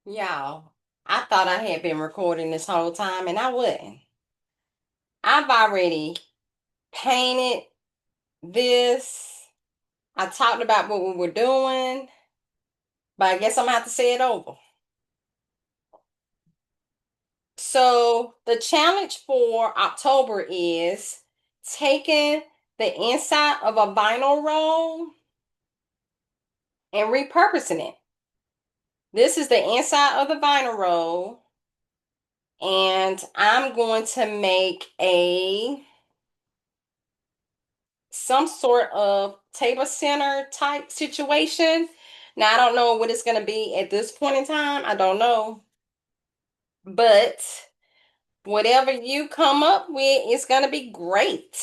Y'all, I thought I had been recording this whole time and I wasn't. I've already painted this. I talked about what we were doing, but I guess I'm gonna have to say it over. So, the challenge for October is taking the inside of a vinyl roll and repurposing it. This is the inside of the vinyl roll, and I'm going to make a some sort of table center type situation. Now, I don't know what it's going to be at this point in time. I don't know. But whatever you come up with is going to be great.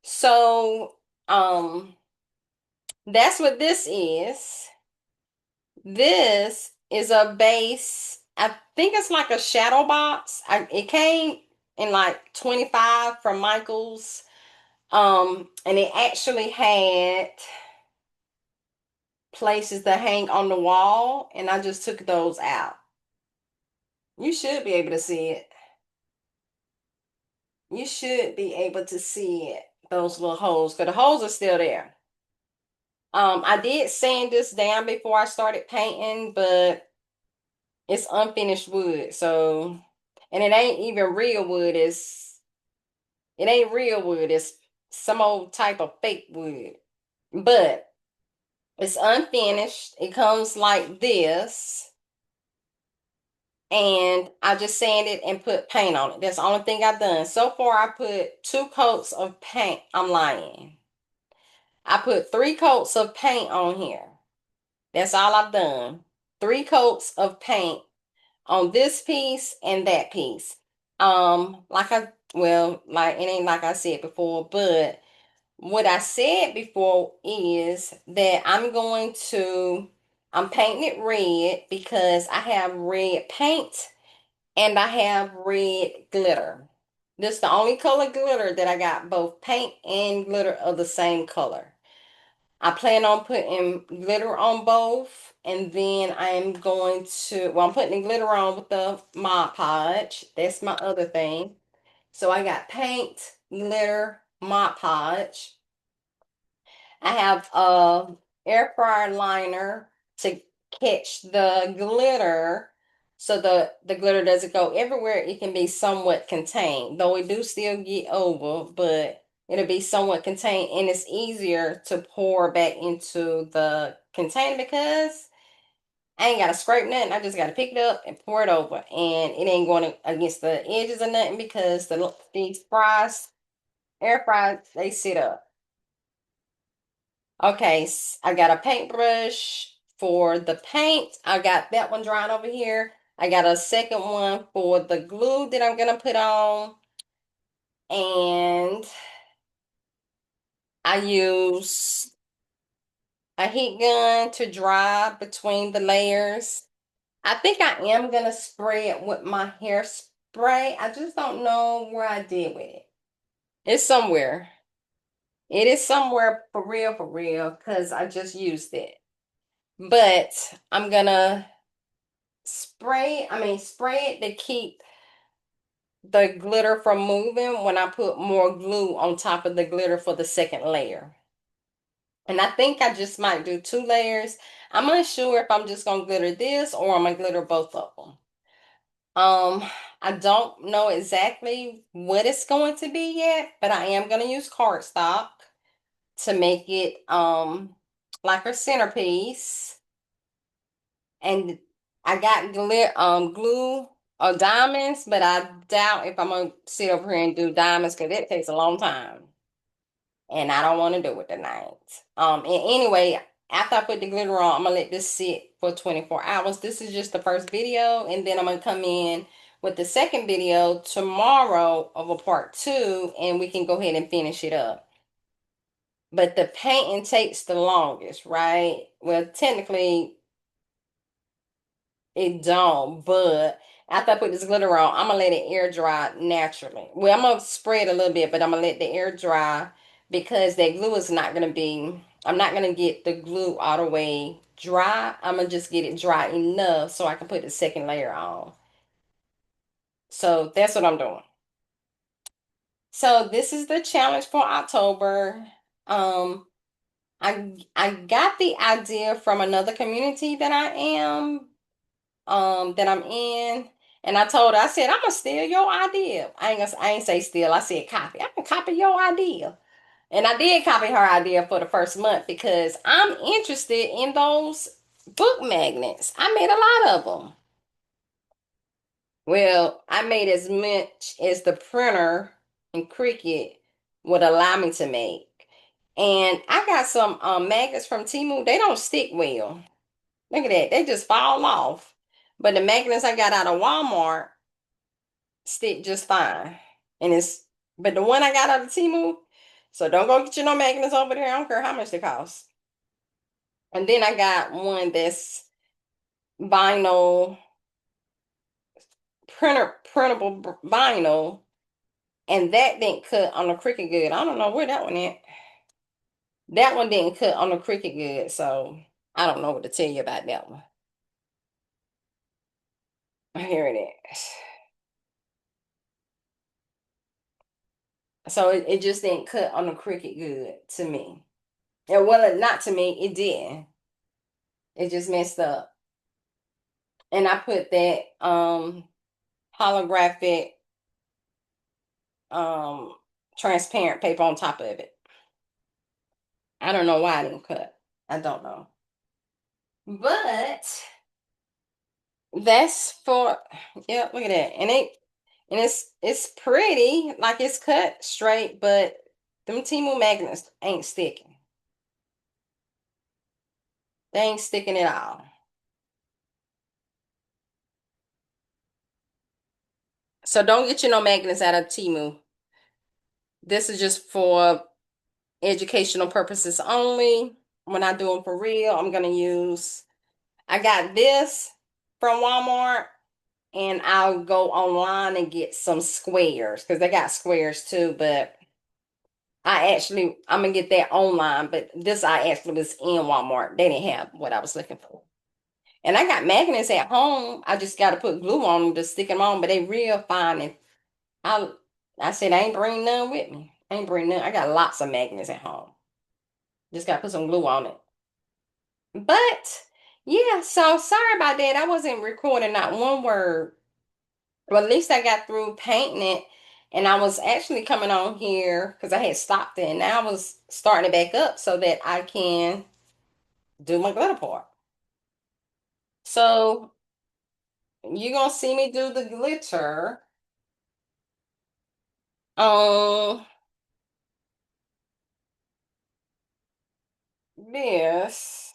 So, that's what this is. This is a base. I think it's like a shadow box. It came in like 25 from Michael's. And it actually had places that hang on the wall, and I just took those out. You should be able to see it. You should be able to see it. Those little holes, because the holes are still there. I did sand this down before I started painting, but it's unfinished wood, so and it ain't even real wood. It ain't real wood. It's some old type of fake wood, but it's unfinished. It comes like this. And I just sanded and put paint on it. That's the only thing I've done. So far, I put 2 coats of paint. I'm lying. I put 3 coats of paint on here. That's all I've done. 3 coats of paint on this piece and that piece. Like it ain't like I said before, but what I said before is that I'm painting it red because I have red paint and I have red glitter. This is the only color glitter that I got, both paint and glitter of the same color. I plan on putting glitter on both, and then I'm putting the glitter on with the Mod Podge. That's my other thing. So I got paint, glitter, Mod Podge. I have a air fryer liner to catch the glitter so the glitter doesn't go everywhere. It can be somewhat contained, though it do still get over, but it'll be somewhat contained and it's easier to pour back into the container because I ain't got to scrape nothing. I just got to pick it up and pour it over, and it ain't going against the edges or nothing because these air fries, they sit up. Okay, I got a paintbrush for the paint. I got that one drying over here. I got a second one for the glue that I'm gonna put on. And I use a heat gun to dry between the layers. I think I am gonna spray it with my hairspray. I just don't know where I did with it. It's somewhere. It is somewhere for real, because I just used it. But I'm gonna spray it to keep the glitter from moving when I put more glue on top of the glitter for the second layer. And I think I just might do 2 layers. I'm unsure if I'm just gonna glitter this or I'm gonna glitter both of them. I don't know exactly what it's going to be yet, but I am gonna use cardstock to make it like a centerpiece. And I got glue or diamonds, but I doubt if I'm gonna sit over here and do diamonds because it takes a long time, and I don't want to do it tonight. And anyway, after I put the glitter on, I'm gonna let this sit for 24 hours. This is just the first video, and then I'm gonna come in with the second video tomorrow of a part 2, and we can go ahead and finish it up. But the painting takes the longest, right? Well, technically it don't, but after I put this glitter on, I'm gonna let it air dry naturally. Well, I'm gonna spray it a little bit, but I'm gonna let the air dry because that glue is not gonna be I'm not gonna get the glue all the way dry. I'm gonna just get it dry enough so I can put the second layer on. So that's what I'm doing. So this is the challenge for October. Um, I got the idea from another community that I'm in. And I told her, I said, I'm gonna steal your idea. I ain't say steal, I said copy. I'm gonna copy your idea. And I did copy her idea for the first month because I'm interested in those book magnets. I made a lot of them. Well, I made as much as the printer and Cricut would allow me to make. And I got some magnets from Temu. They don't stick well. Look at that. They just fall off. But the magnets I got out of Walmart stick just fine. And but the one I got out of Temu, so don't go get you no magnets over there. I don't care how much they cost. And then I got one that's vinyl, printable vinyl, and that didn't cut on the Cricut good. I don't know where that one is. That one didn't cut on the Cricut good, so I don't know what to tell you about that one. Here it is. So it just didn't cut on the Cricut good to me. And well, not to me, it didn't. It just messed up. And I put that holographic um transparent paper on top of it. I don't know why I didn't cut. I don't know. But that's for yeah, look at that. And it's pretty, like it's cut straight, but them Temu magnets ain't sticking. They ain't sticking at all. So don't get you no magnets out of Temu. This is just for educational purposes only. When I do them for real, I'm gonna use. I got this from Walmart, and I'll go online and get some squares because they got squares too. But I'm gonna get that online. But this I actually was in Walmart. They didn't have what I was looking for. And I got magnets at home. I just got to put glue on them to stick them on. But they real fine. And I I said I ain't bring none with me. I ain't bring none. I got lots of magnets at home. Just got to put some glue on it. But yeah, so sorry about that. I wasn't recording not one word. Well, at least I got through painting it. And I was actually coming on here because I had stopped it. And now I was starting it back up so that I can do my glitter part. So you're going to see me do the glitter on this.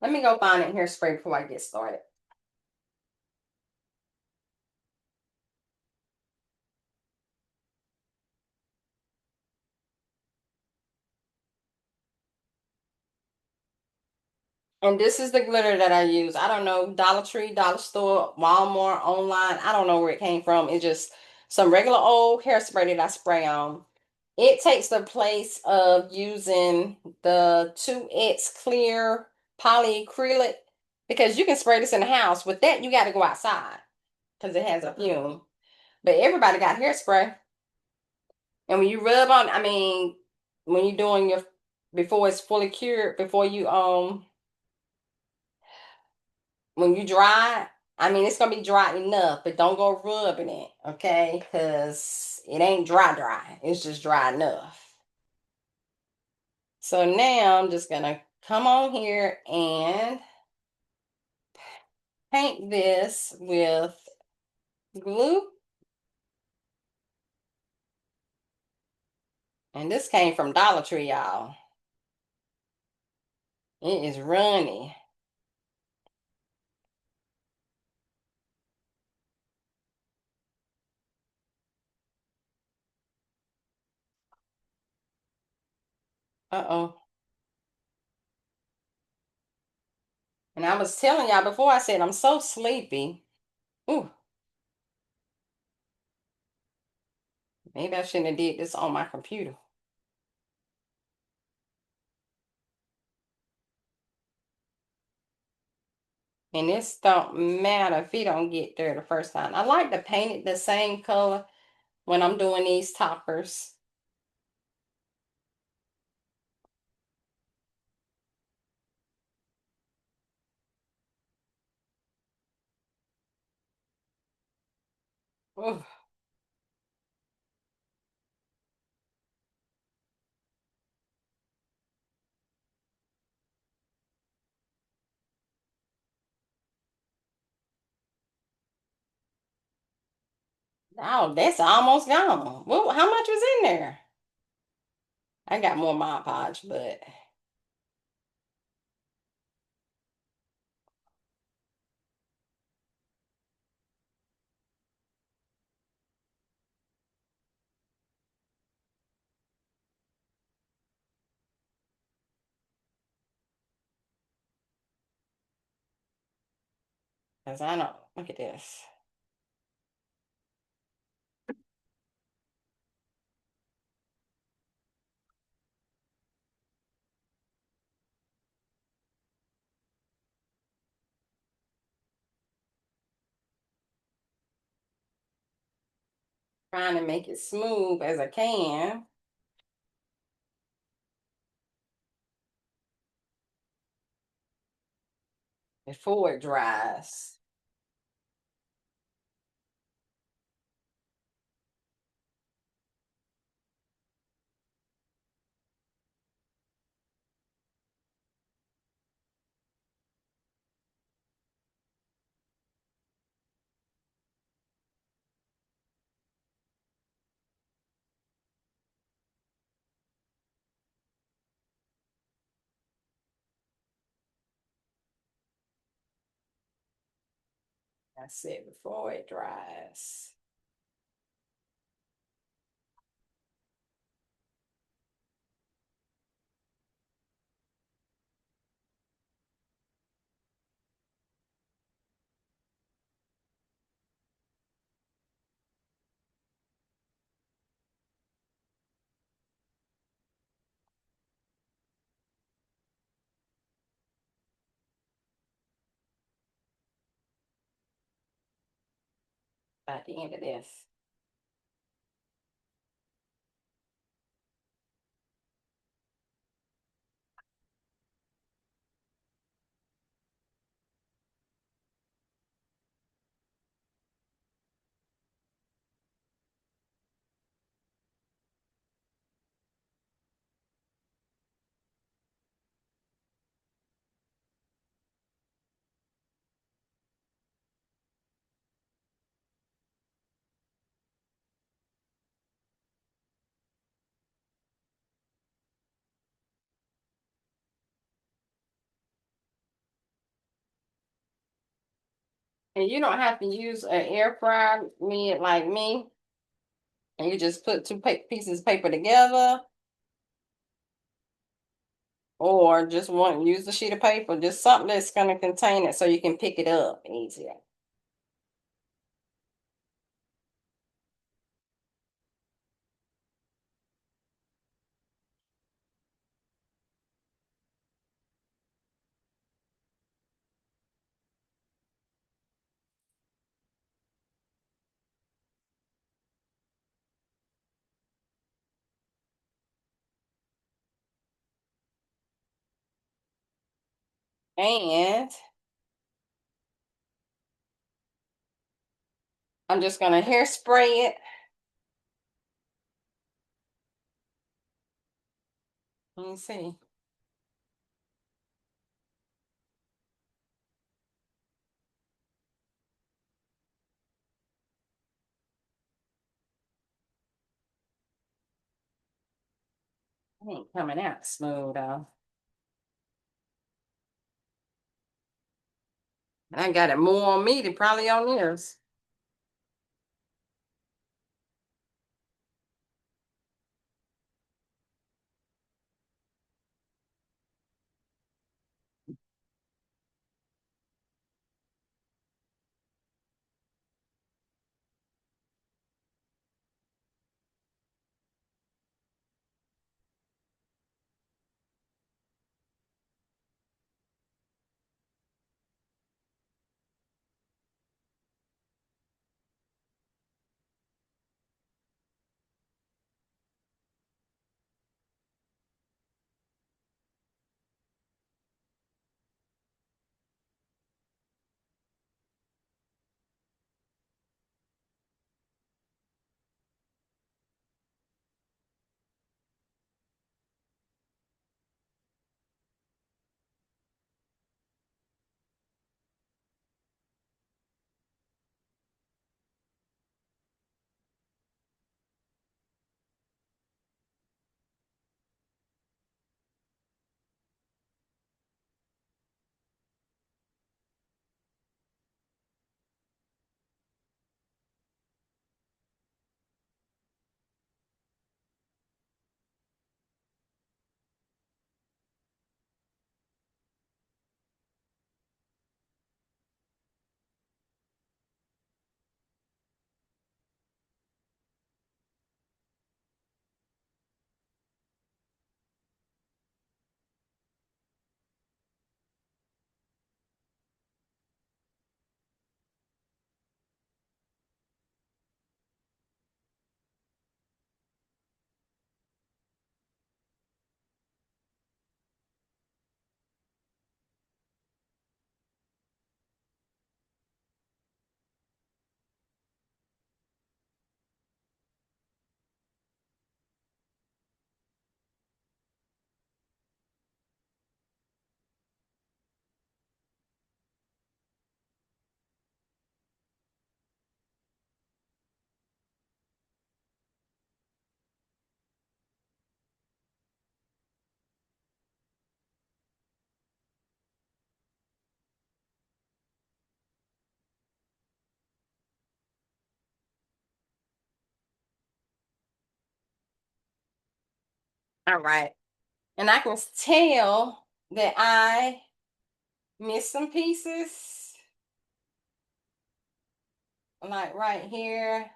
Let me go find it here straight before I get started. And this is the glitter that I use. I don't know, Dollar Tree, Dollar Store, Walmart, online. I don't know where it came from. It's just some regular old hairspray that I spray on. It takes the place of using the 2X clear polyacrylic because you can spray this in the house. With that, you got to go outside because it has a fume. But everybody got hairspray. And when you rub on, I mean, when you're doing your, before it's fully cured, before you when you dry, I mean, it's gonna be dry enough, but don't go rubbing it, okay? Because it ain't dry. It's just dry enough. So now I'm just gonna come on here and paint this with glue. And this came from Dollar Tree, y'all. It is runny. Uh-oh. And I was telling y'all before, I said I'm so sleepy. Ooh, maybe I shouldn't have did this on my computer. And this don't matter if it don't get there the first time. I like to paint it the same color when I'm doing these toppers. Ooh, oh, that's almost gone. Well, how much was in there? I got more Mod Podge, but because I don't look at this. Trying to make it smooth as I can before it dries. I said before it dries. By the end of this. And you don't have to use an air fryer mid like me. And you just put two pieces of paper together, or just one use a sheet of paper, just something that's going to contain it so you can pick it up easier. And I'm just going to hairspray it. Let me see. It ain't coming out smooth though. I got it more on me than probably on yours. All right. And I can tell that I missed some pieces. Like right here.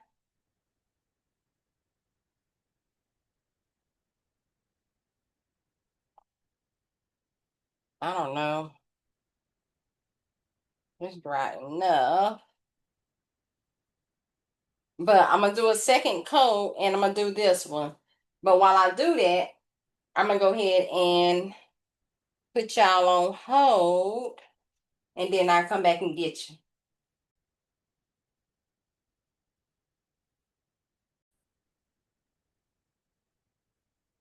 I don't know. It's dry enough. But I'm gonna do a second coat and I'm gonna do this one. But while I do that, I'm gonna go ahead and put y'all on hold and then I'll come back and get you.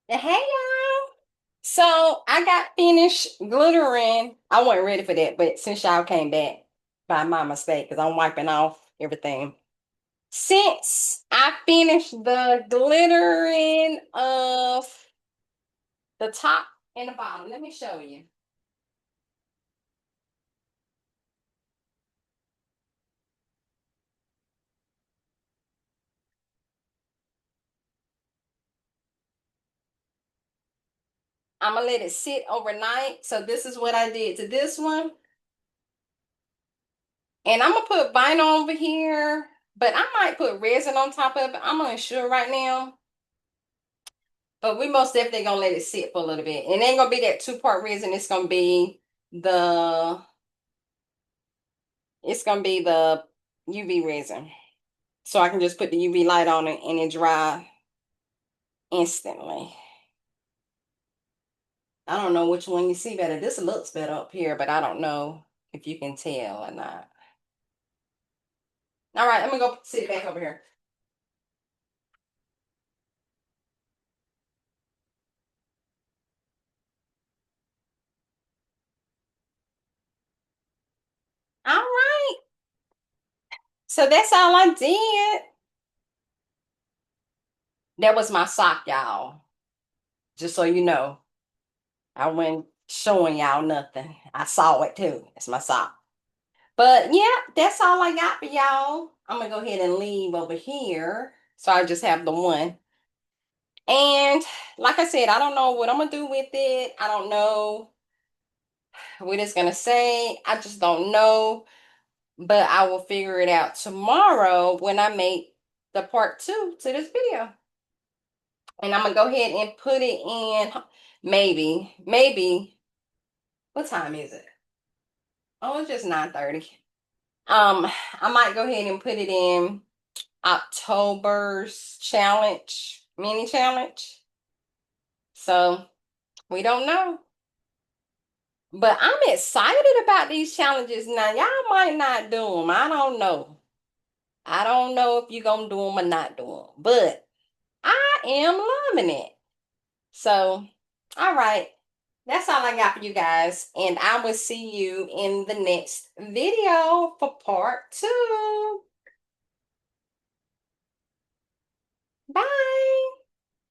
Hey y'all. So I got finished glittering. I wasn't ready for that, but since y'all came back by my mistake, because I'm wiping off everything. Since I finished the glittering of the top and the bottom, let me show you. I'm gonna let it sit overnight. So this is what I did to this one. And I'm gonna put vinyl over here, but I might put resin on top of it. I'm unsure right now. But we most definitely gonna let it sit for a little bit. And it ain't gonna be that two-part resin. The it's gonna be the UV resin. So I can just put the UV light on it and it dry instantly. I don't know which one you see better. This looks better up here, but I don't know if you can tell or not. All right, let me go sit it back over here. All right. So that's all I did. That was my sock, y'all. Just so you know. I wasn't showing y'all nothing. I saw it too. It's my sock. But yeah, that's all I got for y'all. I'm gonna go ahead and leave over here. So I just have the one. And like I said, I don't know what I'm gonna do with it. I don't know what it's gonna say. I just don't know. But I will figure it out tomorrow when I make the part two to this video. And I'm gonna go ahead and put it in maybe, what time is it? Oh, it's just 9:30. I might go ahead and put it in October's challenge, mini challenge. So we don't know. But I'm excited about these challenges now. Y'all might not do them. I don't know. I don't know if you're gonna do them or not do them. But I am loving it. So, all right. That's all I got for you guys. And I will see you in the next video for part two. Bye.